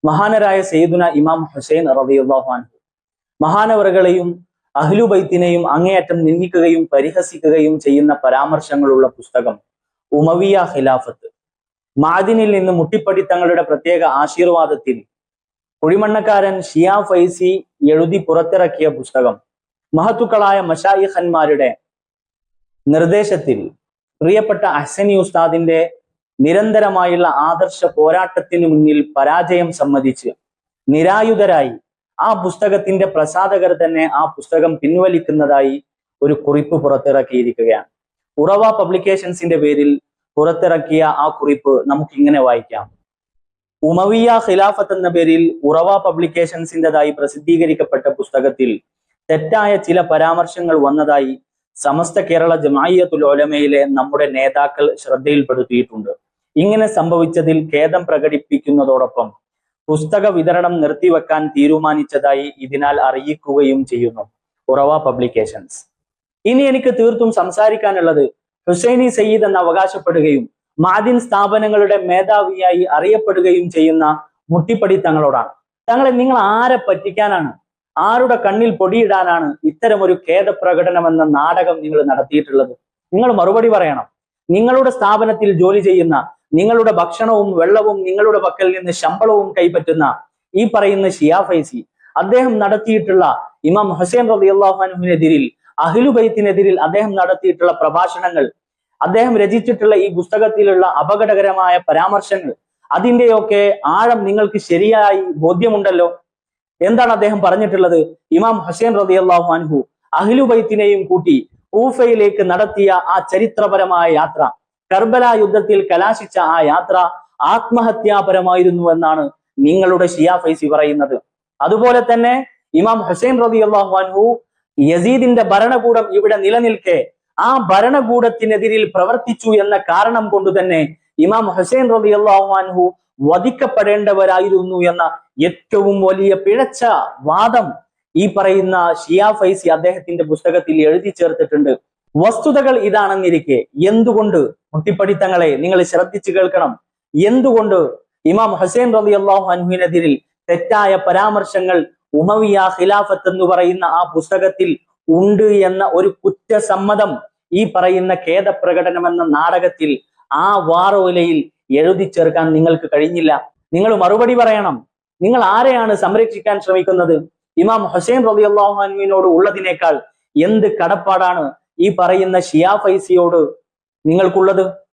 മഹാനരായ സയ്യിദുന ഇമാം ഹുസൈൻ റളിയല്ലാഹു അൻഹു മഹാനവറുകളെയും അഹ്ലുബൈത്തിനെയും അങ്ങേയറ്റം നിന്ദിക്കുകയും പരിഹസിക്കുകയും ചെയ്യുന്ന പരാമർശങ്ങളുള്ള പുസ്തകം ഉമവിയ ഖിലാഫത്ത്. മാദിനിൽ നിന്ന് മുട്ടിപ്പടി തങ്ങളുടെ പ്രത്യേക ആശീർവാദത്തിൽ കുഴിമണ്ണക്കാരൻ ഷിയാ ഫൈസി എഴുതി പുറത്തിറക്കിയ പുസ്തകം മഹത്തുക്കളായ മശായിഖന്മാരുടെ നിർദ്ദേശത്തിൽ പ്രിയപ്പെട്ട അഹ്സനി ഉസ്താദിന്റെ നിരന്തരമായുള്ള ആദർശ പോരാട്ടത്തിന് മുന്നിൽ പരാജയം സമ്മതിച്ച് നിരായുധരായി ആ പുസ്തകത്തിന്റെ പ്രസാധകർ തന്നെ ആ പുസ്തകം പിൻവലിക്കുന്നതായി ഒരു കുറിപ്പ് പുറത്തിറക്കിയിരിക്കുകയാണ്. ഉറവ പബ്ലിക്കേഷൻസിന്റെ പേരിൽ പുറത്തിറക്കിയ ആ കുറിപ്പ് നമുക്ക് ഇങ്ങനെ വായിക്കാം. ഉമവിയ ഖിലാഫത്ത് എന്ന പേരിൽ ഉറവ പബ്ലിക്കേഷൻസിൻ്റെതായി പ്രസിദ്ധീകരിക്കപ്പെട്ട പുസ്തകത്തിൽ തെറ്റായ ചില പരാമർശങ്ങൾ വന്നതായി സമസ്ത കേരള ജമാഅത്തുൽ ഉലമയിലെ നമ്മുടെ നേതാക്കൾ ശ്രദ്ധയിൽപ്പെടുത്തിയിട്ടുണ്ട്. ഇങ്ങനെ സംഭവിച്ചതിൽ ഖേദം പ്രകടിപ്പിക്കുന്നതോടൊപ്പം പുസ്തക വിതരണം നിർത്തിവെക്കാൻ തീരുമാനിച്ചതായി ഇതിനാൽ അറിയിക്കുകയും ചെയ്യുന്നു ഉറവ പബ്ലിക്കേഷൻസ്. ഇനി എനിക്ക് തീർത്തും സംസാരിക്കാനുള്ളത് ഹുസൈനി സയ്യിദ് എന്ന് അവകാശപ്പെടുകയും മാദിൻ സ്ഥാപനങ്ങളുടെ മേധാവിയായി അറിയപ്പെടുകയും ചെയ്യുന്ന മുട്ടിപ്പടി തങ്ങളോടാണ്. തങ്ങളെ നിങ്ങൾ ആരെ പറ്റിക്കാനാണ്, ആരുടെ കണ്ണിൽ പൊടിയിടാനാണ് ഇത്തരമൊരു ഖേദപ്രകടനം എന്ന നാടകം നിങ്ങൾ നടത്തിയിട്ടുള്ളത്? നിങ്ങൾ മറുപടി പറയണം. നിങ്ങളുടെ സ്ഥാപനത്തിൽ ജോലി ചെയ്യുന്ന, നിങ്ങളുടെ ഭക്ഷണവും വെള്ളവും നിങ്ങളുടെ പക്കൽ നിന്ന് ശമ്പളവും കൈപ്പറ്റുന്ന ഈ പറയുന്ന ഷിയാ ഫൈസി അദ്ദേഹം നടത്തിയിട്ടുള്ള ഇമാം ഹുസൈൻ റളിയല്ലാഹു അൻഹുവിനെതിരിൽ, അഹ്ലുബൈത്തിനെതിരിൽ അദ്ദേഹം നടത്തിയിട്ടുള്ള പ്രഭാഷണങ്ങൾ, അദ്ദേഹം രചിച്ചിട്ടുള്ള ഈ പുസ്തകത്തിലുള്ള അപകടകരമായ പരാമർശങ്ങൾ, അതിന്റെയൊക്കെ ആഴം നിങ്ങൾക്ക് ശരിയായി ബോധ്യമുണ്ടല്ലോ. എന്താണ് അദ്ദേഹം പറഞ്ഞിട്ടുള്ളത്? ഇമാം ഹുസൈൻ റളിയല്ലാഹു അൻഹു അഹ്ലുബൈത്തിനെയും കൂട്ടി കൂഫയിലേക്ക് നടത്തിയ ആ ചരിത്രപരമായ യാത്ര, കർബല യുദ്ധത്തിൽ കലാശിച്ച ആ യാത്ര ആത്മഹത്യാപരമായിരുന്നു എന്നാണ് നിങ്ങളുടെ ഷിയാ ഫൈസി പറയുന്നത്. അതുപോലെ തന്നെ ഇമാം ഹുസൈൻ റളിയല്ലാഹു അൻഹു യസീദിന്റെ ഭരണകൂടം ഇവിടെ നിലനിൽക്കെ ആ ഭരണകൂടത്തിനെതിരിൽ പ്രവർത്തിച്ചു എന്ന കാരണം കൊണ്ട് തന്നെ ഇമാം ഹുസൈൻ റളിയല്ലാഹു അൻഹു വധിക്കപ്പെടേണ്ടവരായിരുന്നു എന്ന ഏറ്റവും വലിയ പിഴച്ച വാദം ഈ പറയുന്ന ഷിയാ ഫൈസി അദ്ദേഹത്തിന്റെ പുസ്തകത്തിൽ എഴുതി ചേർത്തിട്ടുണ്ട്. വസ്തുതകൾ ഇതാണെന്നിരിക്കെ എന്തുകൊണ്ട് മുട്ടിപ്പടിത്തങ്ങളെ നിങ്ങൾ ശ്രദ്ധിച്ചു കേൾക്കണം, എന്തുകൊണ്ട് ഇമാം ഹുസൈൻ റളിയല്ലാഹു അൻഹുവിനെതിരിൽ തെറ്റായ പരാമർശങ്ങൾ ഉമവിയ ഖിലാഫത്ത് എന്ന് പറയുന്ന ആ പുസ്തകത്തിൽ ഉണ്ട് എന്ന ഒരു കുറ്റസമ്മതം ഈ പറയുന്ന ഖേദപ്രകടനം എന്ന നാടകത്തിൽ ആ വാറോലയിൽ എഴുതി ചേർക്കാൻ നിങ്ങൾക്ക് കഴിഞ്ഞില്ല? നിങ്ങൾ മറുപടി പറയണം. നിങ്ങൾ ആരെയാണ് സംരക്ഷിക്കാൻ ശ്രമിക്കുന്നത്? ഇമാം ഹുസൈൻ റളിയല്ലാഹു അൻഹുവിനോട് ഉള്ളതിനേക്കാൾ എന്ത് കടപ്പാടാണ് ഈ പറയുന്ന ഷിയാ ഫൈസിയോട് നിങ്ങൾക്കുള്ളത്?